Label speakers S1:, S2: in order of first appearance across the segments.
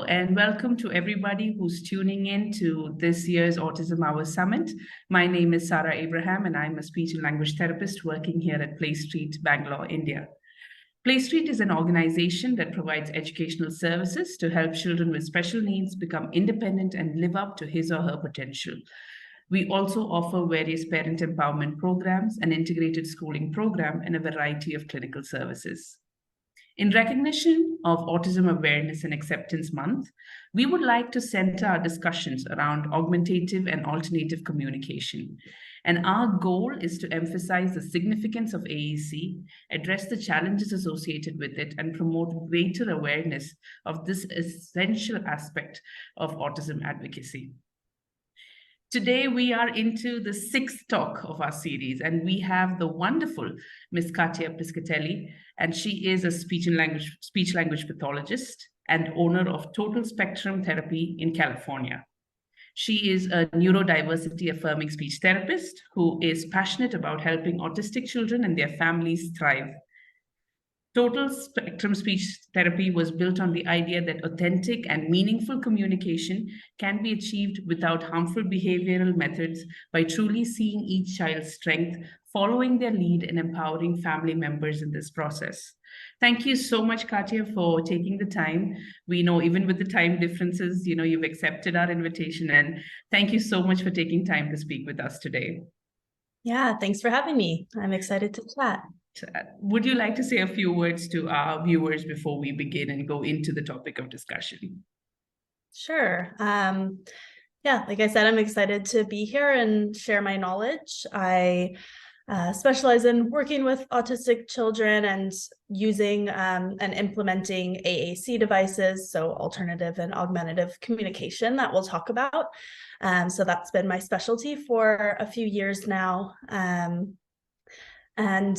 S1: and welcome to everybody who's tuning in to this year's Autism Hour Summit. My name is Sarah Abraham, and I'm a speech and language therapist working here at PlayStreet, Bangalore, India. PlayStreet is an organization that provides educational services to help children with special needs become independent and live up to his or her potential. We also offer various parent empowerment programs, an integrated schooling program, and a variety of clinical services. In recognition of Autism Awareness and Acceptance Month, we would like to center our discussions around augmentative and alternative communication. And our goal is to emphasize the significance of AAC, address the challenges associated with it, and promote greater awareness of this essential aspect of autism advocacy. Today, we are into the sixth talk of our series, and we have the wonderful Ms. Katja Piscitelli, and she is a speech language pathologist and owner of Total Spectrum Therapy in California. She is a neurodiversity affirming speech therapist who is passionate about helping autistic children and their families thrive. Total Spectrum Speech Therapy was built on the idea that authentic and meaningful communication can be achieved without harmful behavioral methods by truly seeing each child's strength, following their lead, and empowering family members in this process. Thank you so much, Katja, for taking the time. We know even with the time differences, you've accepted our invitation, and thank you so much for taking time to speak with us today.
S2: Yeah, thanks for having me. I'm excited to chat.
S1: Would you like to say a few words to our viewers before we begin and go into the topic of discussion?
S2: Sure. Yeah, like I said, I'm excited to be here and share my knowledge. I specialize in working with autistic children and using and implementing AAC devices, so alternative and augmentative communication that we'll talk about. So that's been my specialty for a few years now. And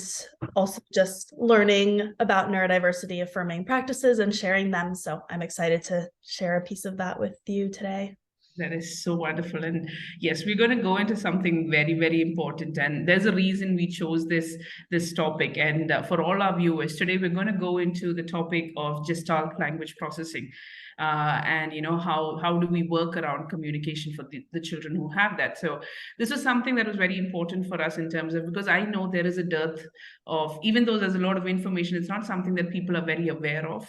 S2: also just learning about neurodiversity affirming practices and sharing them. So I'm excited to share a piece of that with you today.
S1: That is so wonderful. And yes, we're going to go into something very, very important. And there's a reason we chose this topic. And for all our viewers, today we're going to go into the topic of Gestalt language processing. And how do we work around communication for the children who have that. So this was something that was very important for us in terms of, because I know there is a dearth of, even though there's a lot of information, it's not something that people are very aware of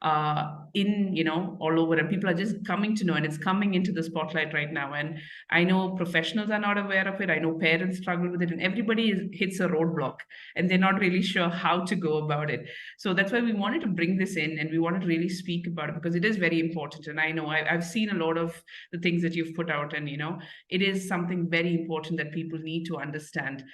S1: all over, and people are just coming to know, and it's coming into the spotlight right now. And I know professionals are not aware of it. I know parents struggle with it, and everybody hits a roadblock and they're not really sure how to go about it. So that's why we wanted to bring this in, and we wanted to really speak about it because it is very important. And I know I've seen a lot of the things that you've put out, and it is something very important that people need to understand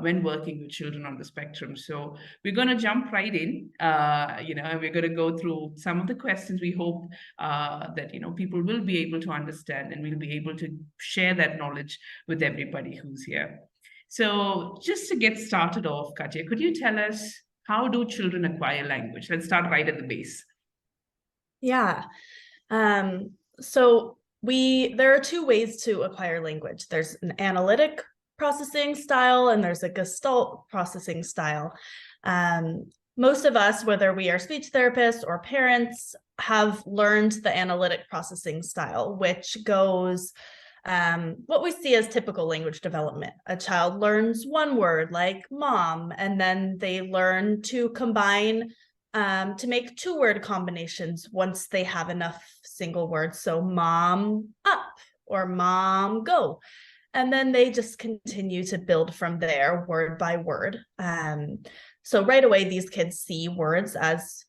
S1: when working with children on the spectrum. So we're going to jump right in, and we're going to go through some of the questions. We hope that people will be able to understand, and we'll be able to share that knowledge with everybody who's here. So just to get started off, Katja, could you tell us, how do children acquire language? Let's start right at the base.
S2: Yeah. So there are two ways to acquire language. There's an analytic processing style and there's a Gestalt processing style. Most of us, whether we are speech therapists or parents, have learned the analytic processing style, which goes what we see as typical language development. A child learns one word like mom, and then they learn to combine to make two-word combinations once they have enough single words. So mom up or mom go. And then they just continue to build from there, word by word. So right away, these kids see words as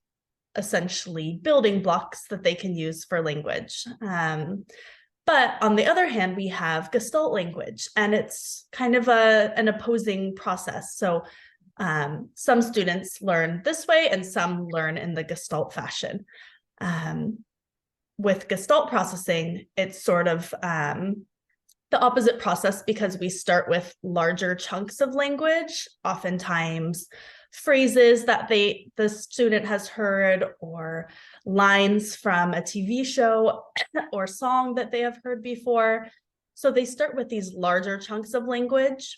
S2: essentially building blocks that they can use for language. But on the other hand, we have Gestalt language, and it's kind of an opposing process. So some students learn this way and some learn in the Gestalt fashion. With Gestalt processing, it's sort of the opposite process because we start with larger chunks of language, oftentimes phrases that the student has heard or lines from a TV show or song that they have heard before. So they start with these larger chunks of language.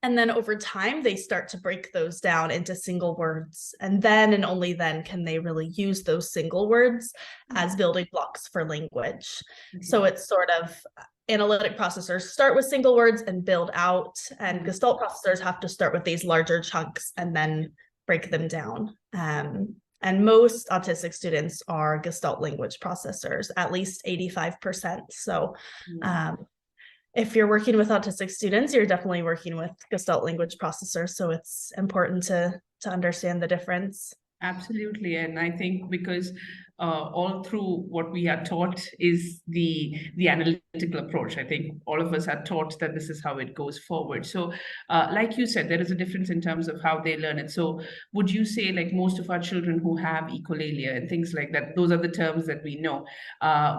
S2: And then over time, they start to break those down into single words. And then and only then can they really use those single words as building blocks for language. So it's sort of analytic processors start with single words and build out, and Gestalt processors have to start with these larger chunks and then break them down. And most autistic students are Gestalt language processors, at least 85%. So if you're working with autistic students, you're definitely working with Gestalt language processors. So it's important to understand the difference.
S1: Absolutely. And I think because all through what we are taught is the analytical approach. I think all of us are taught that this is how it goes forward. So like you said, there is a difference in terms of how they learn it. So would you say, like, most of our children who have echolalia and things like that, those are the terms that we know.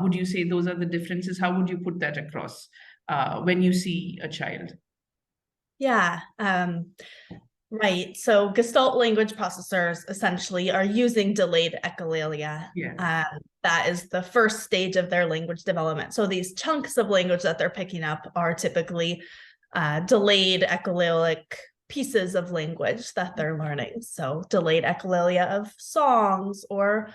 S1: Would you say those are the differences? How would you put that across when you see a child?
S2: Yeah. Right. So Gestalt language processors essentially are using delayed echolalia. That is the first stage of their language development. So these chunks of language that they're picking up are typically delayed echolalic pieces of language that they're learning. So delayed echolalia of songs or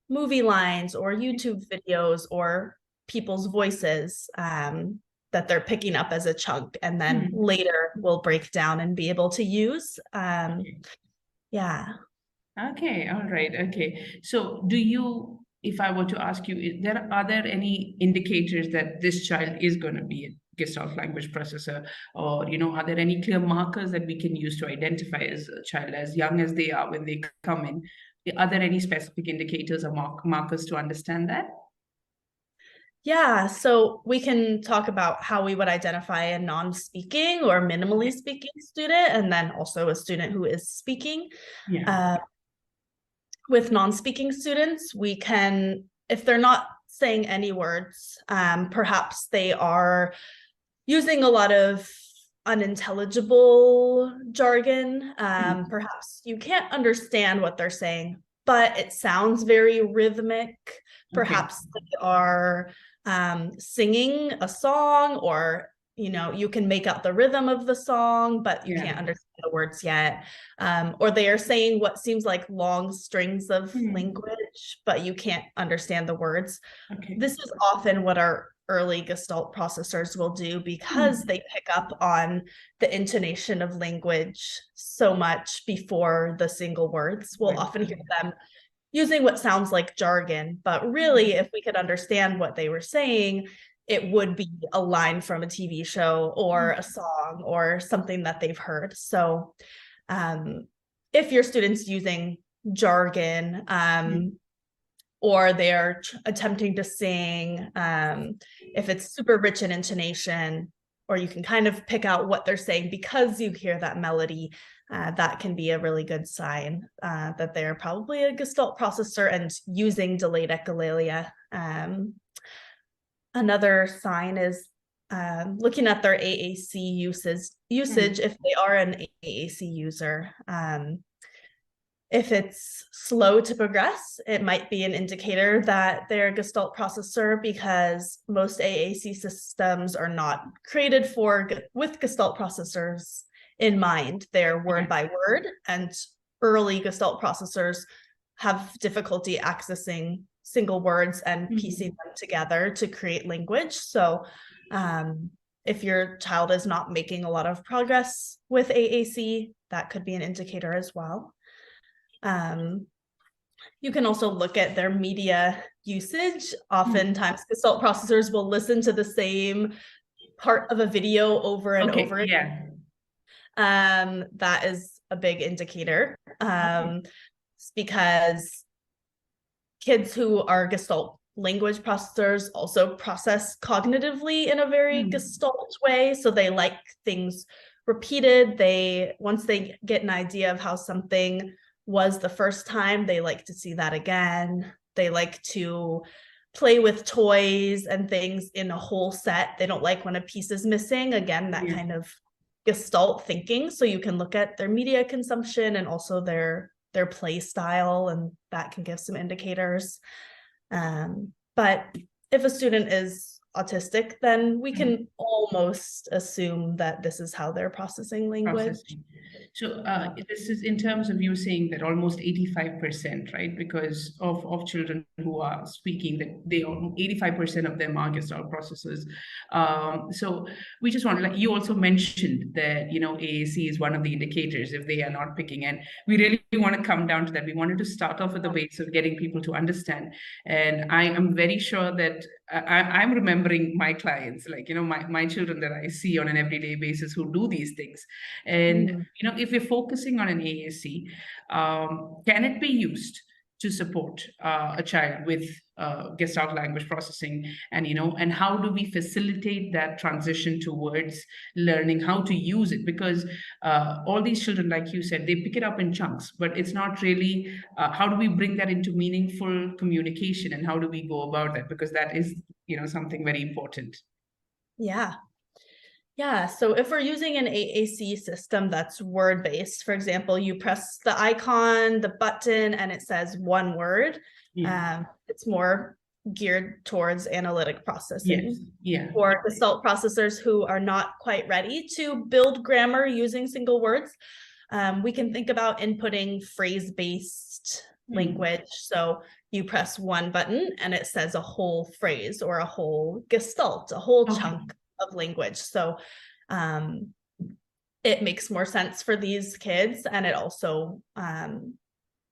S2: movie lines or YouTube videos or people's voices that they're picking up as a chunk, and then later will break down and be able to use. Yeah.
S1: Okay, all right. Okay. So do you, if I were to ask you, are there any indicators that this child is going to be a Gestalt language processor? Or, are there any clear markers that we can use to identify as a child as young as they are when they come in? Are there any specific indicators or markers to understand that?
S2: Yeah, so we can talk about how we would identify a non-speaking or minimally speaking student, and then also a student who is speaking. With non-speaking students, we can, if they're not saying any words, perhaps they are using a lot of unintelligible jargon. Perhaps you can't understand what they're saying, but it sounds very rhythmic. Perhaps they are singing a song, or you can make out the rhythm of the song, but you can't understand the words yet. Or they are saying what seems like long strings of language, but you can't understand the words. This is often what our early Gestalt processors will do, because they pick up on the intonation of language so much before the single words. We'll often hear them using what sounds like jargon, but really, if we could understand what they were saying, it would be a line from a TV show or a song or something that they've heard. So if your student's using jargon, or they're attempting to sing, if it's super rich in intonation, or you can kind of pick out what they're saying because you hear that melody, that can be a really good sign that they're probably a Gestalt processor and using delayed echolalia. Another sign is looking at their AAC usage if they are an AAC user. If it's slow to progress, it might be an indicator that they're a Gestalt processor, because most AAC systems are not created with Gestalt processors in mind. They're word by word, and early Gestalt processors have difficulty accessing single words and piecing them together to create language. So if your child is not making a lot of progress with AAC, that could be an indicator as well. You can also look at their media usage. Oftentimes, Gestalt processors will listen to the same part of a video over and over again. That is a big indicator. It's because kids who are Gestalt language processors also process cognitively in a very Gestalt way. So they like things repeated. Once they get an idea of how something was the first time, they like to see that again. They like to play with toys and things in a whole set. They don't like when a piece is missing. Again, that kind of Gestalt thinking. So you can look at their media consumption and also their play style, and that can give some indicators. But if a student is autistic, then we can almost assume that this is how they're processing language.
S1: Processing. So this is in terms of you saying that almost 85%, right? Because of children who are speaking, that they are 85% of them are Gestalt processors. So we just want to, like you also mentioned that, you know, AAC is one of the indicators if they are not picking. And we really want to come down to that. We wanted to start off with the ways of getting people to understand. And I am very sure that I'm remembering my clients, like, you know, my children that I see on an everyday basis who do these things. And, you know, if we're focusing on an AAC, can it be used to support a child with Gestalt language processing? And, you know, and how do we facilitate that transition towards learning how to use it? Because all these children, like you said, they pick it up in chunks, but it's not really, how do we bring that into meaningful communication, and how do we go about that? Because that is, you know, something very important.
S2: Yeah. Yeah, so if we're using an AAC system that's word-based, for example, you press the icon, the button, and it says one word, it's more geared towards analytic processing.
S1: Yes. Yeah.
S2: For Gestalt processors who are not quite ready to build grammar using single words, we can think about inputting phrase-based language. So you press one button and it says a whole phrase or a whole Gestalt, a whole chunk of language. So it makes more sense for these kids, and it also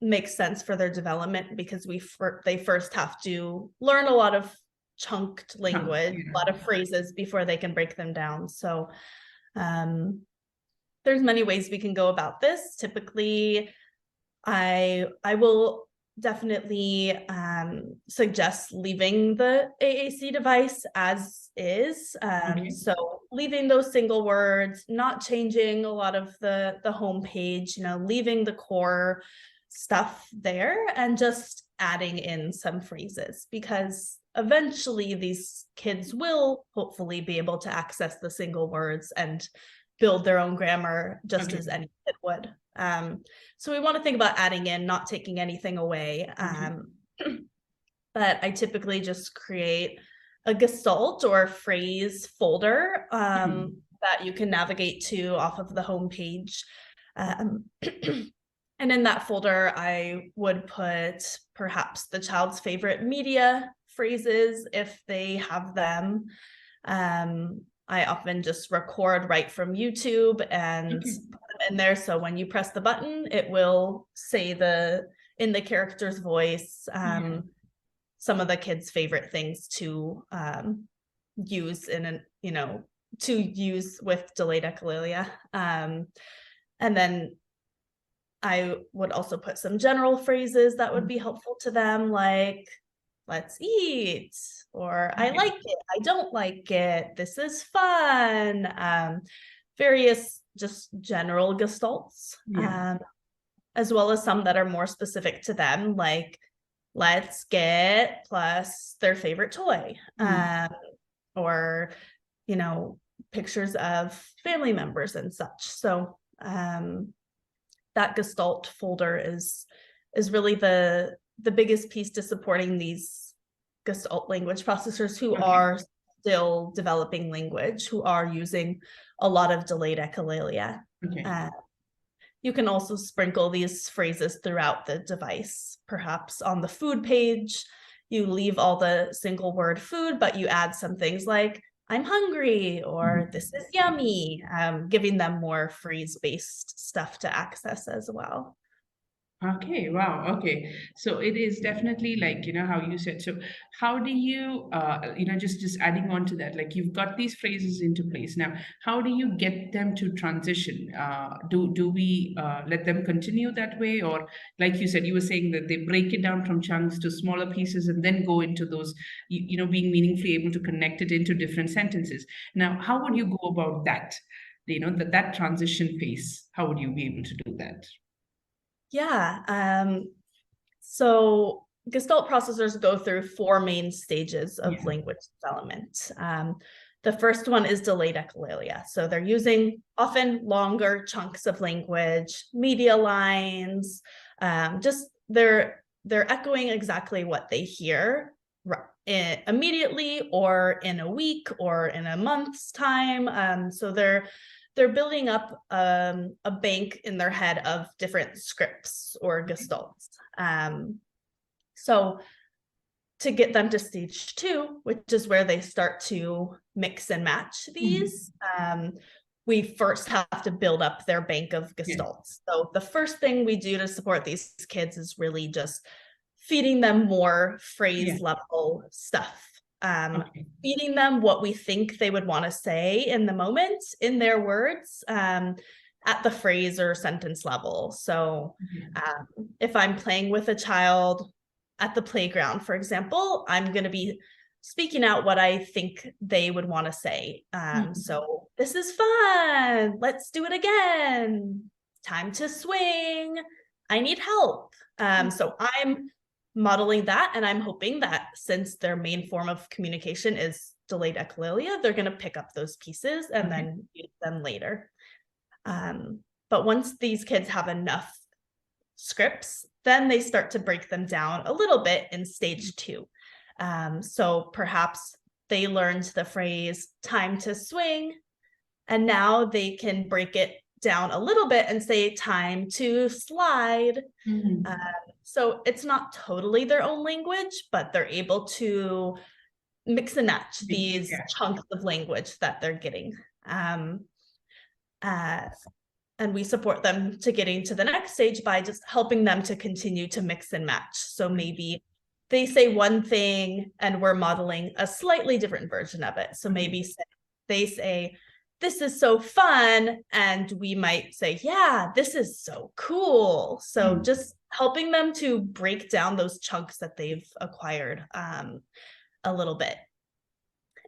S2: makes sense for their development, because they first have to learn a lot of chunked language, a lot of phrases before they can break them down. So there's many ways we can go about this. Typically, I will definitely suggest leaving the AAC device as is. So leaving those single words, not changing a lot of the home page, you know, leaving the core stuff there and just adding in some phrases, because eventually these kids will hopefully be able to access the single words and build their own grammar just as any kid would. So we want to think about adding in, not taking anything away. But I typically just create a Gestalt or phrase folder that you can navigate to off of the home page. And in that folder, I would put perhaps the child's favorite media phrases if they have them. I often just record right from YouTube and put them in there. So when you press the button, it will say in the character's voice, some of the kids' favorite things to use to use with delayed echolalia. And then I would also put some general phrases that would be helpful to them, like, let's eat, or I like it, I don't like it, this is fun, various just general gestalts, as well as some that are more specific to them, like let's get plus their favorite toy, or, you know, pictures of family members and such. So that Gestalt folder is really the biggest piece to supporting these Gestalt language processors who are still developing language, who are using a lot of delayed echolalia. You can also sprinkle these phrases throughout the device. Perhaps on the food page, you leave all the single word food, but you add some things like, I'm hungry, or this is yummy, giving them more phrase-based stuff to access as well.
S1: Okay, wow. Okay. So it is definitely like, you know, how you said. So how do you, you know, just adding on to that, like you've got these phrases into place. Now, how do you get them to transition? Do we let them continue that way? Or like you said, you were saying that they break it down from chunks to smaller pieces and then go into those, you know, being meaningfully able to connect it into different sentences. Now, how would you go about that? You know, that transition phase, how would you be able to do that?
S2: Yeah, so Gestalt processors go through 4 main stages of language development. The first one is delayed echolalia. So they're using often longer chunks of language, media lines, just they're echoing exactly what they hear immediately or in a week or in a month's time. So they're building up a bank in their head of different scripts or gestalts. So to get them to stage 2, which is where they start to mix and match these, we first have to build up their bank of gestalts. So the first thing we do to support these kids is really just feeding them more phrase level stuff. Feeding them what we think they would want to say in the moment in their words at the phrase or sentence level. So if I'm playing with a child at the playground, for example, I'm going to be speaking out what I think they would want to say. So this is fun. Let's do it again. Time to swing. I need help. So I'm modeling that, and I'm hoping that since their main form of communication is delayed echolalia, they're going to pick up those pieces and then use them later. But once these kids have enough scripts, then they start to break them down a little bit in stage 2. So perhaps they learned the phrase time to swing, and now they can break it down a little bit and say time to slide. So it's not totally their own language, but they're able to mix and match these chunks of language that they're getting. And we support them to getting to the next stage by just helping them to continue to mix and match. So maybe they say one thing and we're modeling a slightly different version of it. So maybe they say, this is so fun. And we might say, yeah, this is so cool. So just helping them to break down those chunks that they've acquired a little bit.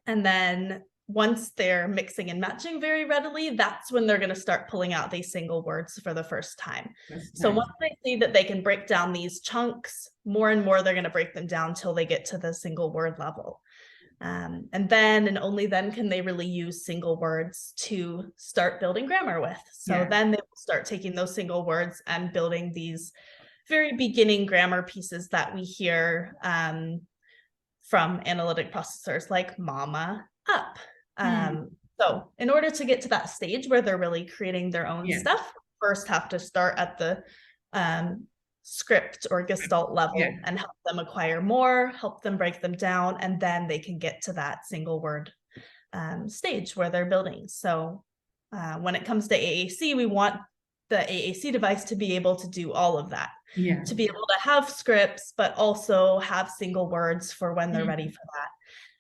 S2: And then once they're mixing and matching very readily, that's when they're going to start pulling out these single words for the first time. So once they see that they can break down these chunks, more and more they're going to break them down till they get to the single word level. And then and only then can they really use single words to start building grammar with. So then they will start taking those single words and building these very beginning grammar pieces that we hear from analytic processors like mama, up. So in order to get to that stage where they're really creating their own stuff, first have to start at the script or gestalt level and help them acquire more, help them break them down, and then they can get to that single word stage where they're building. So when it comes to AAC, we want the AAC device to be able to do all of that, to be able to have scripts, but also have single words for when they're ready for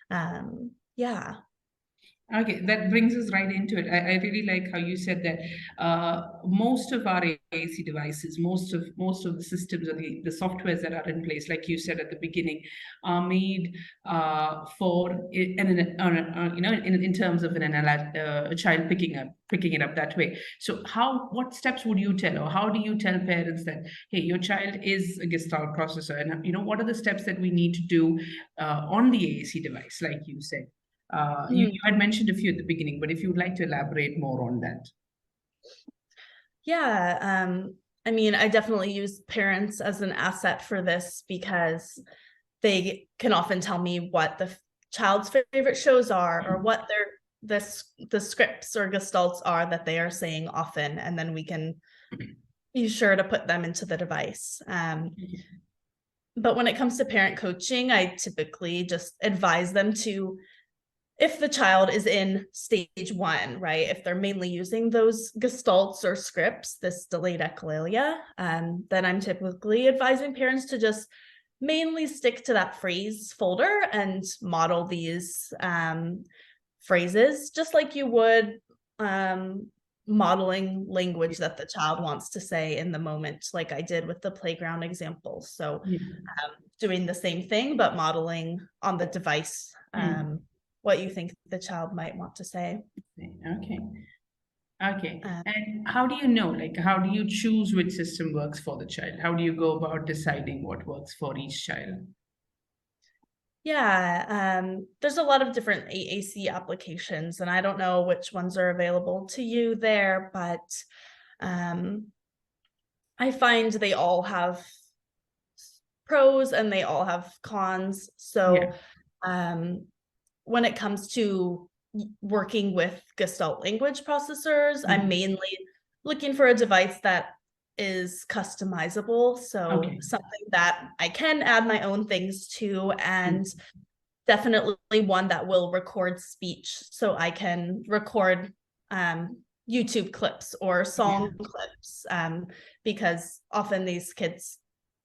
S2: that.
S1: Okay, that brings us right into it. I really like how you said that most of our AAC devices, most of the systems or the softwares that are in place, like you said at the beginning, are made for in terms of a child picking it up that way. So what steps would you tell, or how do you tell parents that, hey, your child is a Gestalt processor, and what are the steps that we need to do on the AAC device, like you said? You had mentioned a few at the beginning, but if you would like to elaborate more on that.
S2: I mean, I definitely use parents as an asset for this because they can often tell me what the child's favorite shows are or what the scripts or gestalts are that they are saying often, and then we can be sure to put them into the device. But when it comes to parent coaching, I typically just advise them to, if the child is in stage 1, right, if they're mainly using those gestalts or scripts, this delayed echolalia, then I'm typically advising parents to just mainly stick to that phrase folder and model these phrases, just like you would modeling language that the child wants to say in the moment, like I did with the playground example. So doing the same thing, but modeling on the device what you think the child might want to say.
S1: Okay. And how do you know, like, how do you choose which system works for the child? How do you go about deciding what works for each child?
S2: There's a lot of different AAC applications, and I don't know which ones are available to you there, but I find they all have pros and they all have cons. So
S1: Yeah.
S2: when it comes to working with Gestalt language processors, I'm mainly looking for a device that is customizable. So something that I can add my own things to, and definitely one that will record speech. So I can record YouTube clips or song clips, because often these kids,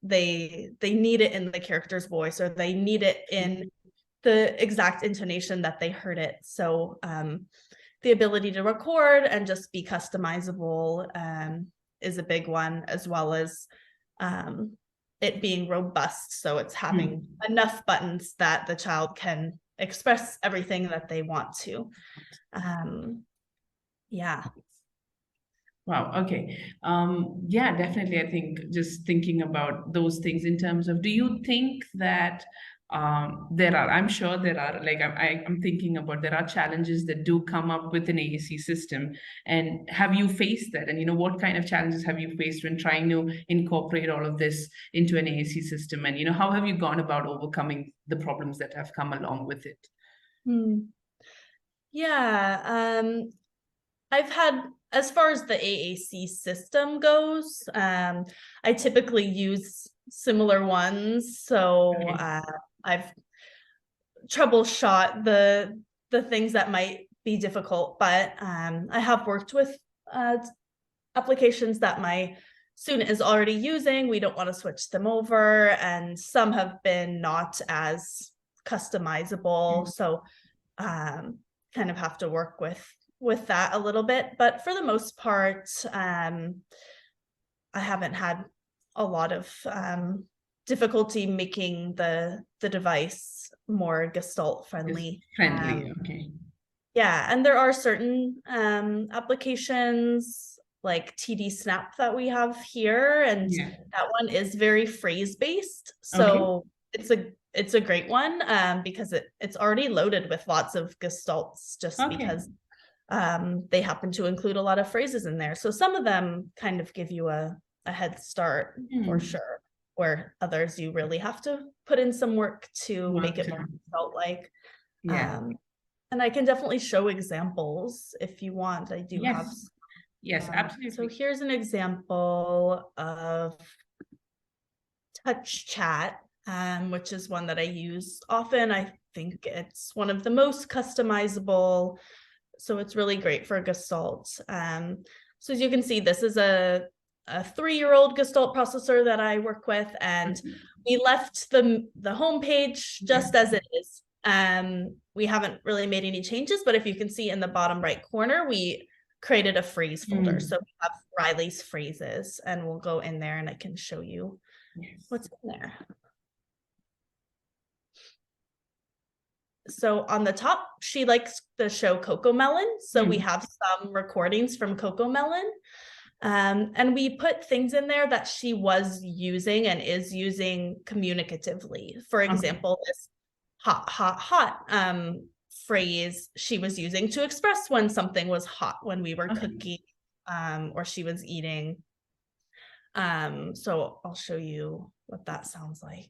S2: they need it in the character's voice, or they need it in the exact intonation that they heard it. So the ability to record and just be customizable is a big one, as well as it being robust. So it's having enough buttons that the child can express everything that they want to. Yeah.
S1: Wow. Okay. Yeah, definitely. I think just thinking about those things in terms of, do you think that I'm sure there are, like, I'm thinking about, there are challenges that do come up with an AAC system, and have you faced that? And, what kind of challenges have you faced when trying to incorporate all of this into an AAC system? And, how have you gone about overcoming the problems that have come along with it?
S2: Yeah. I've had, as far as the AAC system goes, I typically use similar ones. So I've troubleshot the things that might be difficult, but I have worked with applications that my student is already using. We don't want to switch them over, and some have been not as customizable. So kind of have to work with that a little bit, but for the most part, I haven't had a lot of difficulty making the device more Gestalt friendly.
S1: Okay.
S2: Yeah, and there are certain applications like TD Snap that we have here, and that one is very phrase based. So it's a great one because it's already loaded with lots of Gestalts, just because they happen to include a lot of phrases in there. So some of them kind of give you a head start for sure, where others you really have to put in some work to make it more Gestalt-like. And I can definitely show examples if you want. I do have.
S1: Yes, absolutely.
S2: So here's an example of touch chat, which is one that I use often. I think it's one of the most customizable. So it's really great for Gestalt. So as you can see, this is a 3-year-old Gestalt processor that I work with, and we left the homepage just as it is. We haven't really made any changes, but if you can see in the bottom right corner, we created a phrase folder. So we have Riley's phrases, and we'll go in there and I can show you what's in there. So on the top, she likes the show Cocomelon. So we have some recordings from Cocomelon. And we put things in there that she was using and is using communicatively. For example, this hot, hot, hot phrase she was using to express when something was hot, when we were cooking or she was eating. So I'll show you what that sounds like.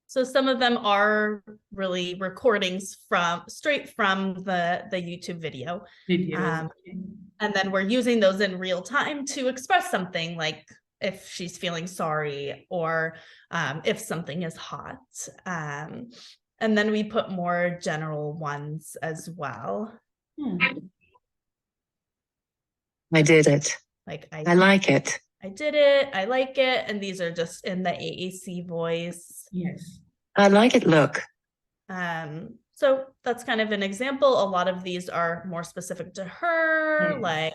S2: So some of them are really recordings straight from the YouTube video. And then we're using those in real time to express something, like if she's feeling sorry, or if something is hot. And then we put more general ones as well.
S3: I did it.
S2: Like
S3: I like it.
S2: I did it. I like it. And these are just in the AAC voice.
S1: Yes.
S3: I like it. Look.
S2: So that's kind of an example. A lot of these are more specific to her, like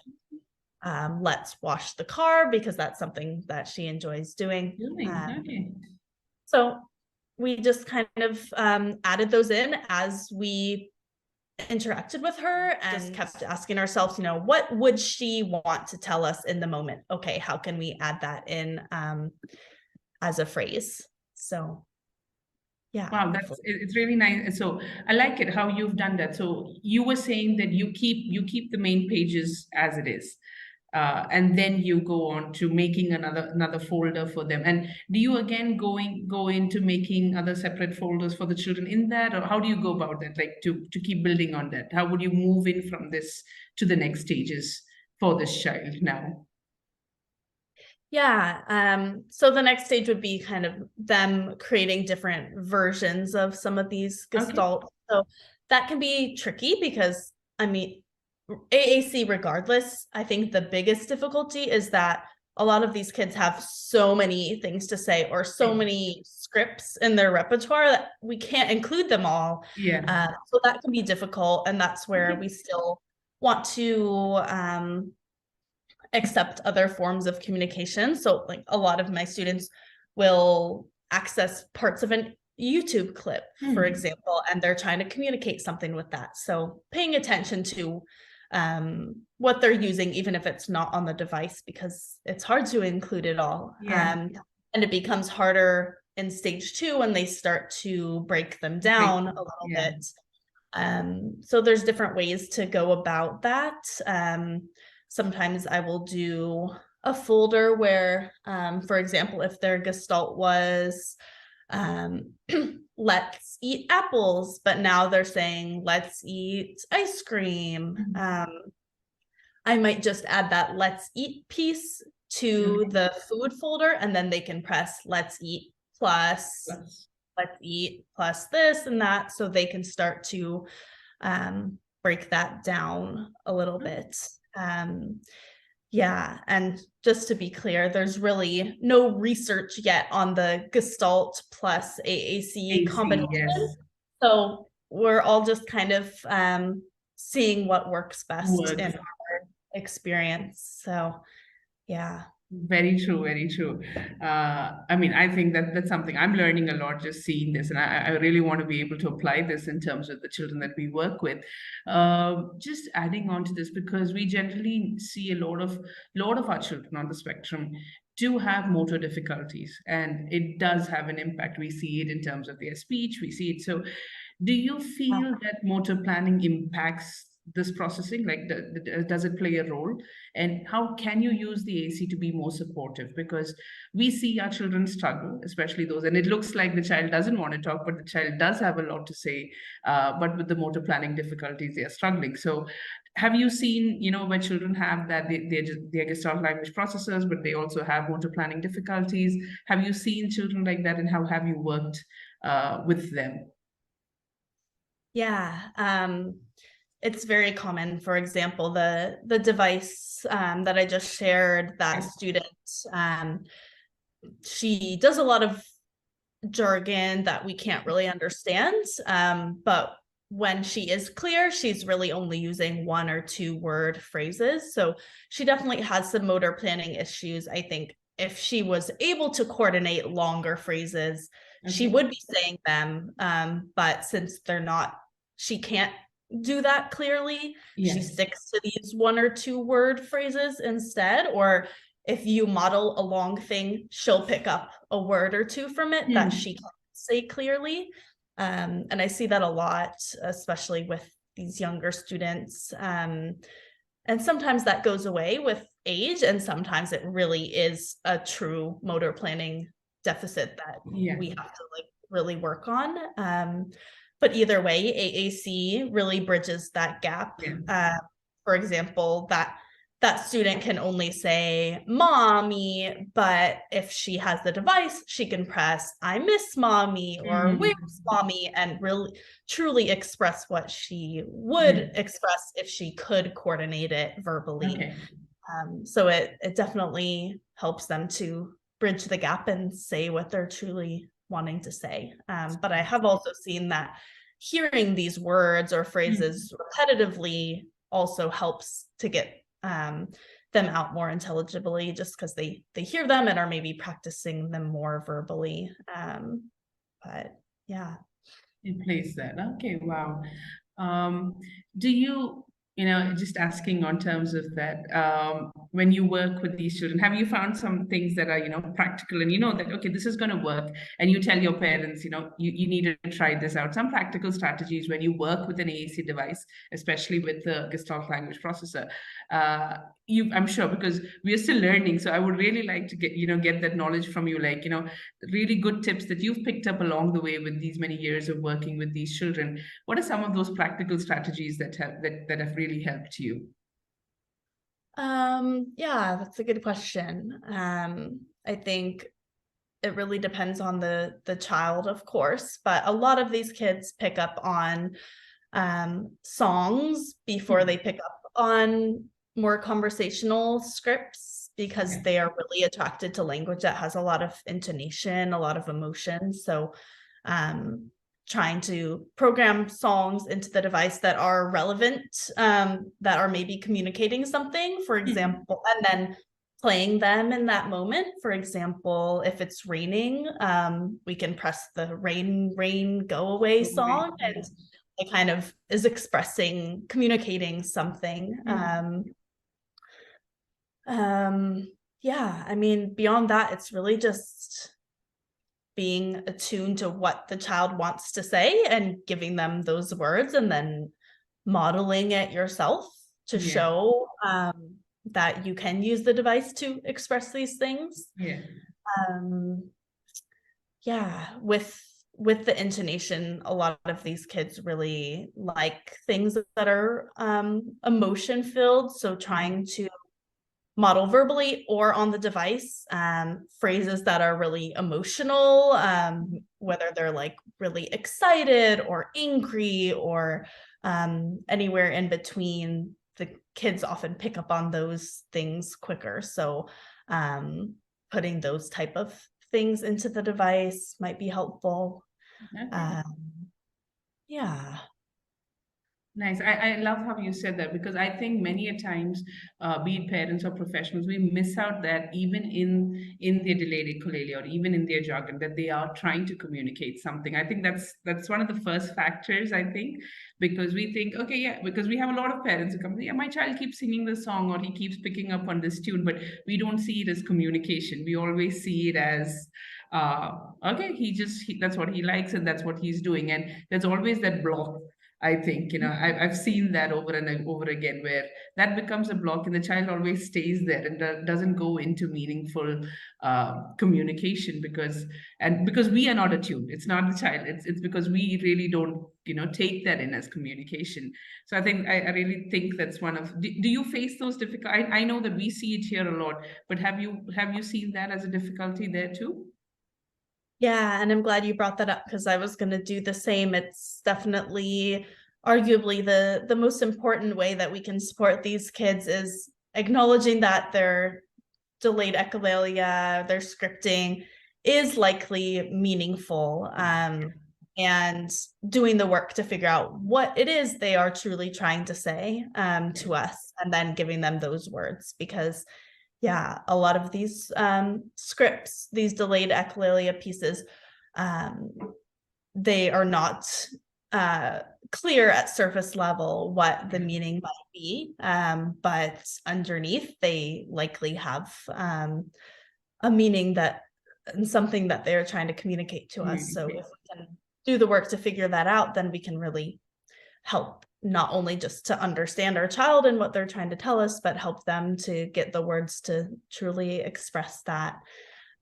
S2: let's wash the car, because that's something that she enjoys doing. So we just kind of added those in as we interacted with her, and just kept asking ourselves, what would she want to tell us in the moment? Okay, how can we add that in as a phrase? So Yeah.
S1: Wow, it's really nice. So I like it how you've done that. So you were saying that you keep the main pages as it is. And then you go on to making another folder for them. And do you again go into making other separate folders for the children in that, or how do you go about that? Like to keep building on that? How would you move in from this to the next stages for this child now?
S2: Yeah. So the next stage would be kind of them creating different versions of some of these
S1: Okay.
S2: Gestalt. So that can be tricky because, I mean, AAC regardless, I think the biggest difficulty is that a lot of these kids have so many things to say or so many scripts in their repertoire that we can't include them all.
S1: Yeah.
S2: So that can be difficult, and that's where we still want to accept other forms of communication. So like a lot of my students will access parts of a YouTube clip, for example, and they're trying to communicate something with that. So paying attention to what they're using, even if it's not on the device, because it's hard to include it all.
S1: Yeah.
S2: And it becomes harder in stage 2 when they start to break them down a little bit. So there's different ways to go about that. Sometimes I will do a folder where, for example, if their Gestalt was, let's eat apples, but now they're saying, let's eat ice cream. I might just add that let's eat piece to the food folder, and then they can press let's eat plus let's eat plus this and that, so they can start to break that down a little bit. Yeah, and just to be clear, there's really no research yet on the Gestalt plus AAC combination.
S1: Yes.
S2: So we're all just kind of seeing what works best in our experience. So yeah.
S1: Very true, very true. I mean, I think that's something I'm learning a lot just seeing this, and I really want to be able to apply this in terms of the children that we work with. Just adding on to this, because we generally see a lot of our children on the spectrum do have motor difficulties, and it does have an impact. We see it in terms of their speech, we see it. So do you feel that motor planning impacts this processing? Like, does it play a role? And how can you use the AC to be more supportive? Because we see our children struggle, especially those, and it looks like the child doesn't want to talk, but the child does have a lot to say. But with the motor planning difficulties, they are struggling. So have you seen, where children have that they're Gestalt language processors, but they also have motor planning difficulties? Have you seen children like that, and how have you worked with them?
S2: Yeah. It's very common. For example, the device that I just shared, that student, she does a lot of jargon that we can't really understand. But when she is clear, she's really only using 1 or 2 word phrases. So she definitely has some motor planning issues. I think if she was able to coordinate longer phrases, she would be saying them. But since they're not, she can't do that clearly. She sticks to these 1 or 2 word phrases instead. Or if you model a long thing, she'll pick up a word or 2 from it that she can't say clearly. And I see that a lot, especially with these younger students. And sometimes that goes away with age, and sometimes it really is a true motor planning deficit that we have to really work on. But either way, AAC really bridges that gap. For example, that student can only say mommy, but if she has the device, she can press I miss mommy or where's mommy, and really truly express what she would express if she could coordinate it verbally. So it definitely helps them to bridge the gap and say what they're truly wanting to say. But I have also seen that hearing these words or phrases repetitively also helps to get them out more intelligibly, just because they hear them and are maybe practicing them more verbally. But yeah.
S1: In place that. Okay, wow. Do you, Just asking on terms of that, when you work with these children, have you found some things that are, practical and that, okay, this is going to work, and you tell your parents, you need to try this out. Some practical strategies when you work with an AAC device, especially with the Gestalt language processor. I'm sure, because we are still learning. So I would really like to get that knowledge from you, like, really good tips that you've picked up along the way with these many years of working with these children. What are some of those practical strategies that have really helped you?
S2: Yeah, that's a good question. I think it really depends on the child, of course, but a lot of these kids pick up on songs before they pick up on more conversational scripts, because they are really attracted to language that has a lot of intonation, a lot of emotion. So trying to program songs into the device that are relevant, that are maybe communicating something, for example, and then playing them in that moment. For example, if it's raining, we can press the rain, rain, go away song, and it kind of is communicating something. Yeah, I mean, beyond that, it's really just being attuned to what the child wants to say and giving them those words, and then modeling it yourself to show that you can use the device to express these things. With the intonation, a lot of these kids really like things that are emotion filled. So trying to model verbally or on the device phrases that are really emotional, whether they're like really excited or angry or anywhere in between. The kids often pick up on those things quicker. So putting those type of things into the device might be helpful. Yeah.
S1: Nice. I love how you said that, because I think many a times, be it parents or professionals, we miss out that even in their delayed echolalia or even in their jargon, that they are trying to communicate something. I think that's one of the first factors, I think, because we think, okay, yeah, because we have a lot of parents who come, yeah, my child keeps singing this song or he keeps picking up on this tune, but we don't see it as communication. We always see it as okay, that's what he likes and that's what he's doing, and there's always that block. I think, I've seen that over and over again, where that becomes a block and the child always stays there and doesn't go into meaningful communication, because we are not attuned. It's not the child. It's because we really don't, take that in as communication. So I think, I really think that's one of, do you face those difficult, I know that we see it here a lot, but have you seen that as a difficulty there too?
S2: Yeah, and I'm glad you brought that up, because I was going to do the same. It's definitely arguably the most important way that we can support these kids is acknowledging that their delayed echolalia, their scripting is likely meaningful, and doing the work to figure out what it is they are truly trying to say to us, and then giving them those words. Because a lot of these scripts, these delayed echolalia pieces, they are not clear at surface level what the meaning might be, but underneath they likely have a meaning and something that they're trying to communicate to us. So if we can do the work to figure that out, then we can really help, not only just to understand our child and what they're trying to tell us, but help them to get the words to truly express that.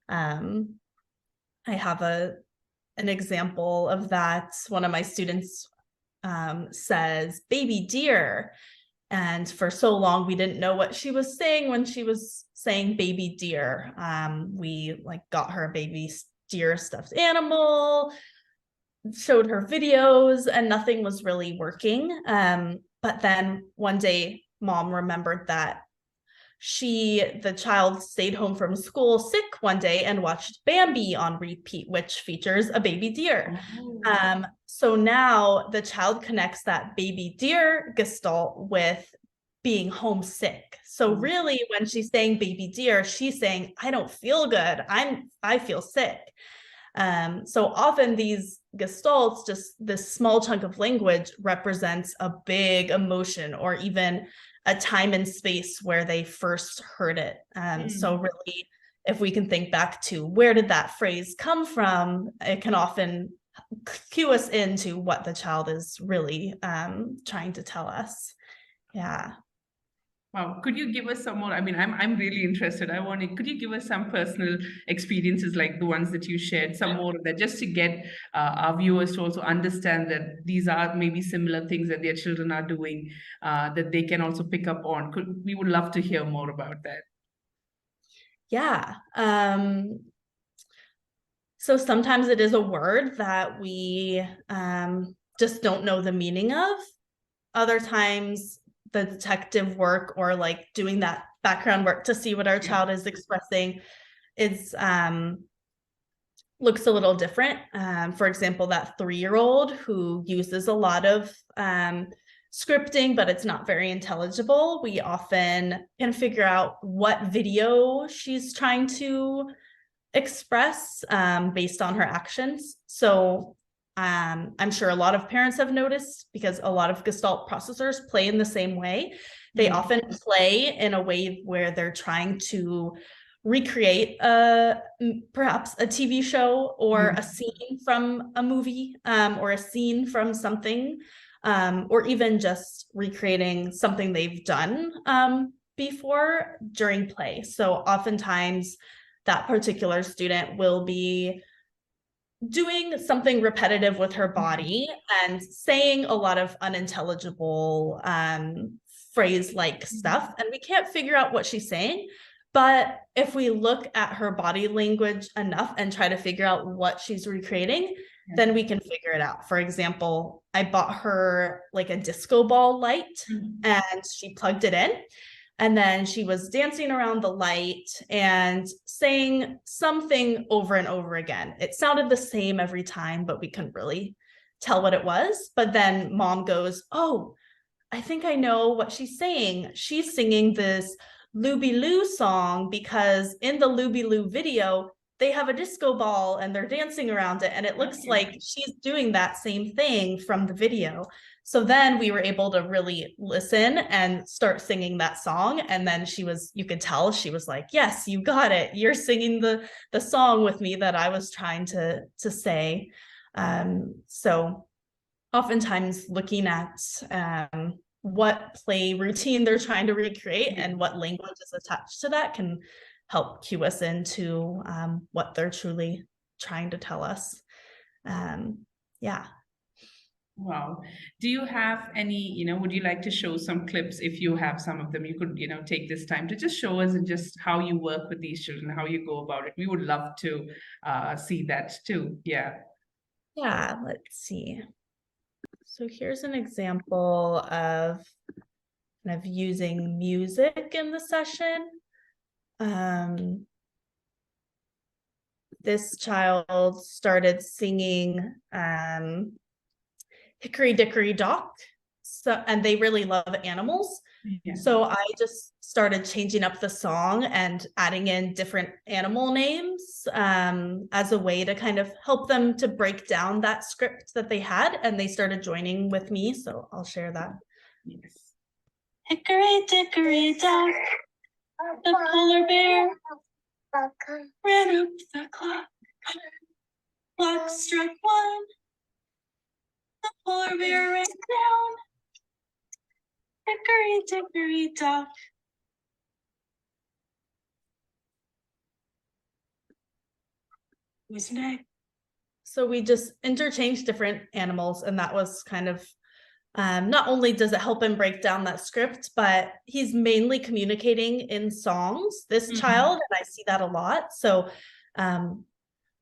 S2: I have an example of that. One of my students says baby deer, and for so long we didn't know what she was saying when she was saying baby deer. We got her a baby deer stuffed animal, showed her videos, and nothing was really working. But then one day mom remembered that the child stayed home from school sick one day and watched Bambi on repeat, which features a baby deer. So now the child connects that baby deer gestalt with being homesick. So really, when she's saying baby deer, she's saying, I don't feel good. I feel sick. So often these gestalts, just this small chunk of language represents a big emotion or even a time and space where they first heard it. So really, if we can think back to where did that phrase come from, it can often cue us into what the child is really trying to tell us. Yeah.
S1: Wow, could you give us some more? I mean, I'm really interested. Could you give us some personal experiences like the ones that you shared, some more of that, just to get our viewers to also understand that these are maybe similar things that their children are doing, that they can also pick up on. We would love to hear more about that.
S2: Yeah. So sometimes it is a word that we just don't know the meaning of. Other times the detective work or like doing that background work to see what our child is expressing is looks a little different. For example, that 3-year-old who uses a lot of scripting, but it's not very intelligible. We often can figure out what video she's trying to express based on her actions. So I'm sure a lot of parents have noticed, because a lot of Gestalt processors play in the same way. They often play in a way where they're trying to recreate perhaps a TV show or a scene from a movie or a scene from something, or even just recreating something they've done before during play. So oftentimes that particular student will be doing something repetitive with her body and saying a lot of unintelligible phrase-like stuff, and we can't figure out what she's saying. But if we look at her body language enough and try to figure out what she's recreating, then we can figure it out. For example, I bought her like a disco ball light and she plugged it in. And then she was dancing around the light and saying something over and over again. It sounded the same every time, but we couldn't really tell what it was. But then mom goes, "Oh, I think I know what she's saying. She's singing this Looby Loo song because in the Looby Loo video, they have a disco ball and they're dancing around it. And it looks like she's doing that same thing from the video." So then we were able to really listen and start singing that song. And then you could tell she was like, "Yes, you got it. You're singing the song with me that I was trying to say." So oftentimes looking at what play routine they're trying to recreate and what language is attached to that can help cue us into what they're truly trying to tell us. Yeah.
S1: Wow. Do you have any, would you like to show some clips? If you have some of them, you could, take this time to just show us and just how you work with these children, how you go about it. We would love to see that too. Yeah.
S2: Yeah, let's see. So here's an example of kind of using music in the session. This child started singing Hickory Dickory Dock. And they really love animals. Yeah. So I just started changing up the song and adding in different animal names as a way to kind of help them to break down that script that they had, and they started joining with me. So I'll share that. Yes. Hickory Dickory Dock, the polar bear ran up the clock. Clock struck 1. The polar bear ran down. Hickory Dickory Dock. Who's next? So we just interchanged different animals, and that was kind of not only does it help him break down that script, but he's mainly communicating in songs, this child, and I see that a lot. So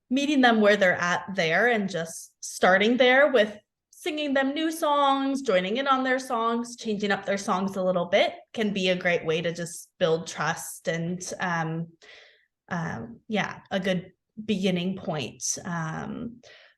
S2: meeting them where they're at there and just starting there with singing them new songs, joining in on their songs, changing up their songs a little bit can be a great way to just build trust and yeah, a good beginning point.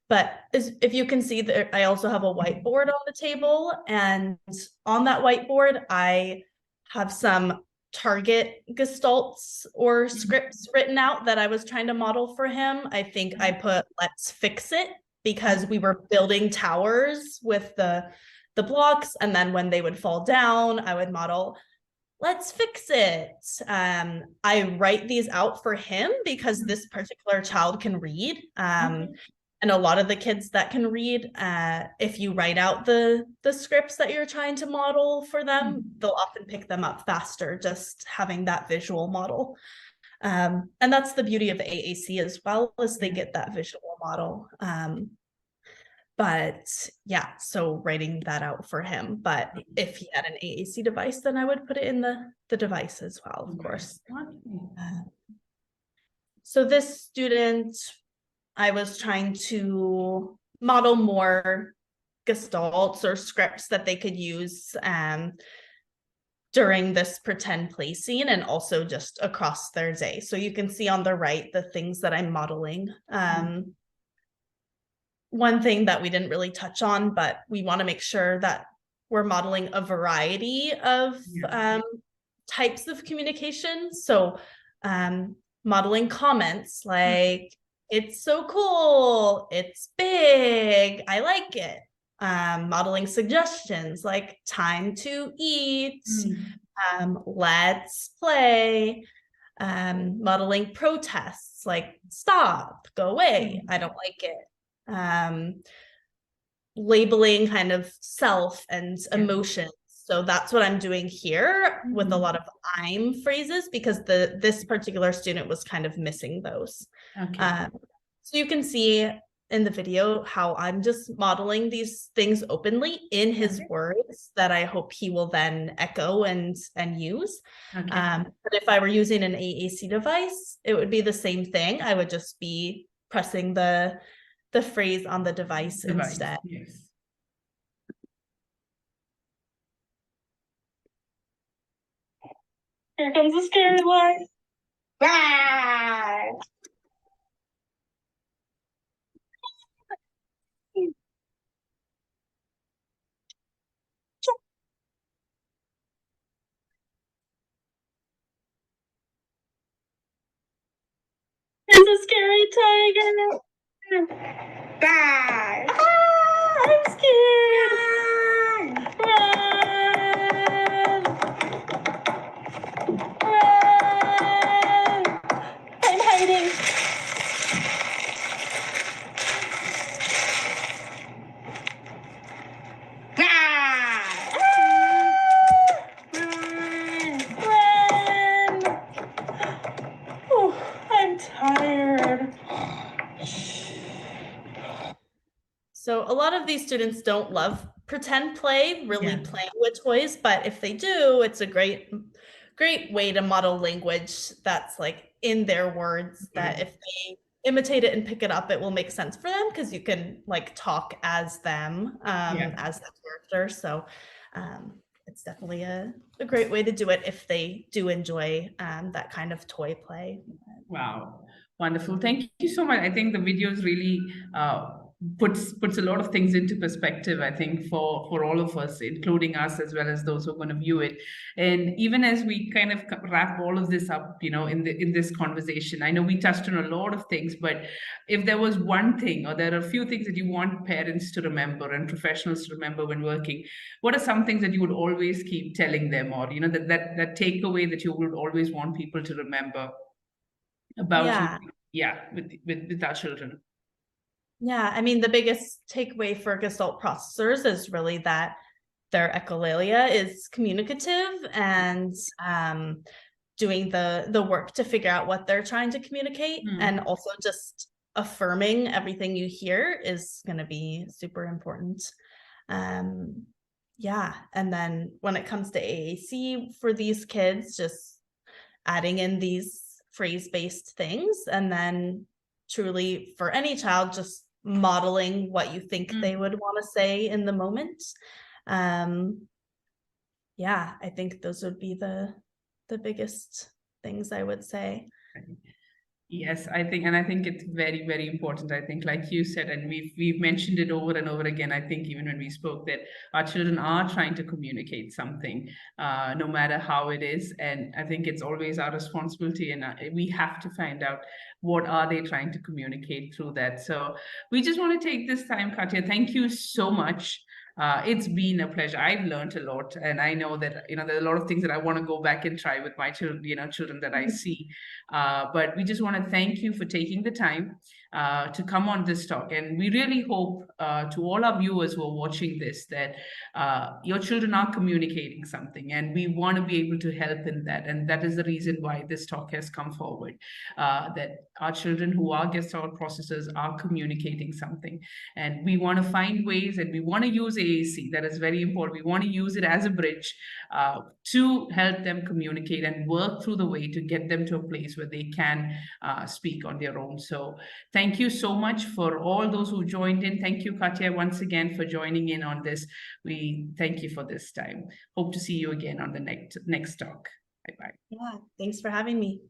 S2: But if you can see that I also have a whiteboard on the table, and on that whiteboard, I have some target gestalts or scripts written out that I was trying to model for him. I think I put "let's fix it," because we were building towers with the blocks, and then when they would fall down, I would model, let's fix it. I write these out for him because this particular child can read. And a lot of the kids that can read, if you write out the scripts that you're trying to model for them, they'll often pick them up faster, just having that visual model. And that's the beauty of AAC as well, is they get that visual model. But yeah, so writing that out for him. But if he had an AAC device, then I would put it in the device as well, of course. So this student, I was trying to model more gestalts or scripts that they could use during this pretend play scene, and also just across their day. So you can see on the right the things that I'm modeling. One thing that we didn't really touch on, but we want to make sure that we're modeling a variety of types of communication. So modeling comments like, it's so cool, it's big, I like it. Modeling suggestions like time to eat, let's play. Modeling protests like stop, go away, I don't like it. Labeling kind of self and emotions. So that's what I'm doing here with a lot of I'm phrases, because this particular student was kind of missing those. So you can see in the video how I'm just modeling these things openly in his words that I hope he will then echo and use. But if I were using an AAC device, it would be the same thing. I would just be pressing the phrase on the device instead.
S4: Here comes the scary one. Bye. It's a scary tiger. Bye. Ah, I'm scared. Run. Run. I'm hiding. Run. Oh, I'm tired.
S2: So a lot of these students don't love pretend play, really playing with toys, but if they do, it's a great way to model language that's like in their words, that if they imitate it and pick it up, it will make sense for them, because you can like talk as them, as the character. So it's definitely a great way to do it if they do enjoy that kind of toy play.
S1: Wow, wonderful. Thank you so much. I think the videos really puts a lot of things into perspective, I think, for all of us, including us as well as those who are going to view it. And even as we kind of wrap all of this up, in this conversation, I know we touched on a lot of things, but if there was one thing, or there are a few things that you want parents to remember and professionals to remember when working, what are some things that you would always keep telling them, or that takeaway that you would always want people to remember about with our children?
S2: Yeah, I mean, the biggest takeaway for Gestalt processors is really that their echolalia is communicative, and doing the work to figure out what they're trying to communicate, and also just affirming everything you hear is going to be super important. Yeah, and then when it comes to AAC for these kids, just adding in these phrase-based things, and then truly for any child, just modeling what you think they would want to say in the moment. Yeah, I think those would be the biggest things I would say.
S1: Yes, I think it's very, very important. I think, like you said, and we've mentioned it over and over again. I think even when we spoke that our children are trying to communicate something, no matter how it is. And I think it's always our responsibility, and we have to find out what are they trying to communicate through that. So we just want to take this time, Katja. Thank you so much. It's been a pleasure. I've learned a lot, and I know that there are a lot of things that I want to go back and try with my children, children that I see. But we just want to thank you for taking the time to come on this talk, and we really hope to all our viewers who are watching this that your children are communicating something, and we want to be able to help in that. And that is the reason why this talk has come forward. That our children who are Gestalt processors are communicating something, and we want to find ways, and we want to use AAC. That is very important. We want to use it as a bridge to help them communicate and work through the way to get them to a place where they can speak on their own. So thank you so much for all those who joined in. Thank you, Katja, once again for joining in on this. We thank you for this time. Hope to see you again on the next talk. Bye-bye.
S2: Yeah, thanks for having me.